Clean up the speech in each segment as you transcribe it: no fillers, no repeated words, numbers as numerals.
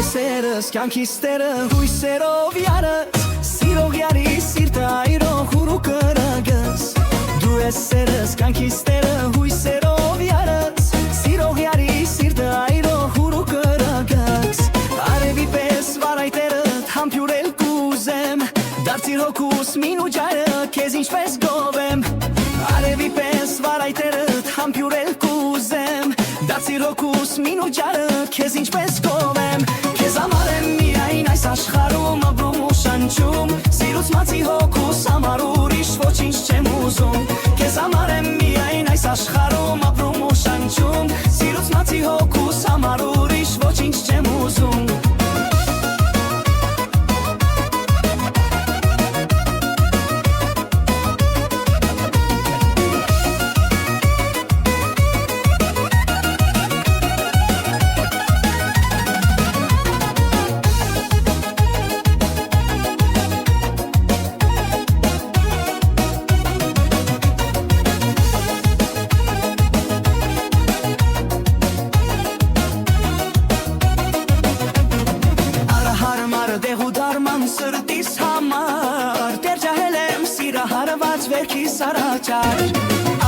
սերս կյանքիս տերը հույսերով յարս սիրող յարի սիրտը այրող հուրու կրագս դու ես սերս կյանքիս տերը հույսերով յարս սիրող յարի սիրտը այրող հուրու կրագս արևի պես վարայտերդ համբյուրել կուզեմ դարձիր հոգուս մինու ջարը քեզ ինչպես գովեմ արևի պես վարայտերդ համբյուրել կուզեմ դարձիր հոգուս մինու ջարը քեզ ինչպես գովեմ քեզ համար եմ միայն այս աշխարհում ապրում ու շնչում սիրուց մացի հոգուս համար ուրիշ ոչինչ չեմ ուզում քեզ համար եմ միայն այս աշխարհում ապրում ու շնչում սիրուց մացի հոգուս համար ուրիշ ոչինչ չեմ ուզում Սրտիս համար դեր ջահել եմ սիրահարված վերքիս առաջար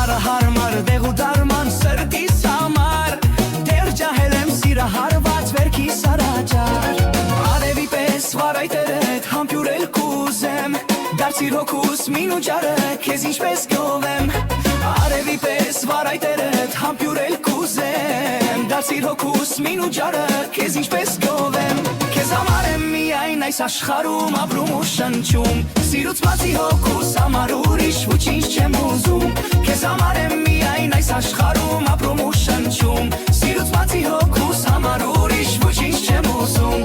Արահարմար դեղ ու դարման սրտիս համար դեր ջահել եմ սիրահարված վերքիս առաջար Արևի պես վարայտերդ համբյուրել կուզեմ դարձիր հոգուս մինու ջարը քեզ ինչպես գովեմ Արևի պես վարայտերդ համբյուրել կուզեմ դարձիր հոգուս մինու ջարը քեզ ինչպես գովեմ Քեզ համար եմ միայն այս աշխարհում ապրում ու շնչում Սիրուց բացի հոգուս համար ուրիշ ոչինչ չեմ ուզում Քեզ համար եմ միայն այս աշխարհում ապրում ու շնչում Սիրուց բացի հոգուս համար ուրիշ ոչինչ չեմ ուզում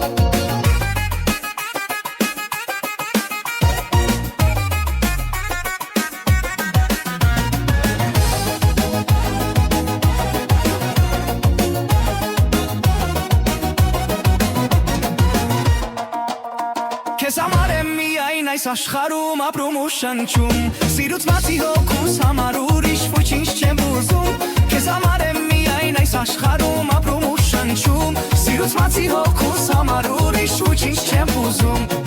Քեզ համար եմ միայն այս աշխարհում ապրում ու շնչում Սիրուց բացի հոգուս համար ուրիշ ոչինչ չեմ ուզում Քեզ համար եմ միայն այս աշխարհում ապրում ու շնչում Սիրուց բացի հոգուս համար ուրիշ ոչինչ չեմ ուզում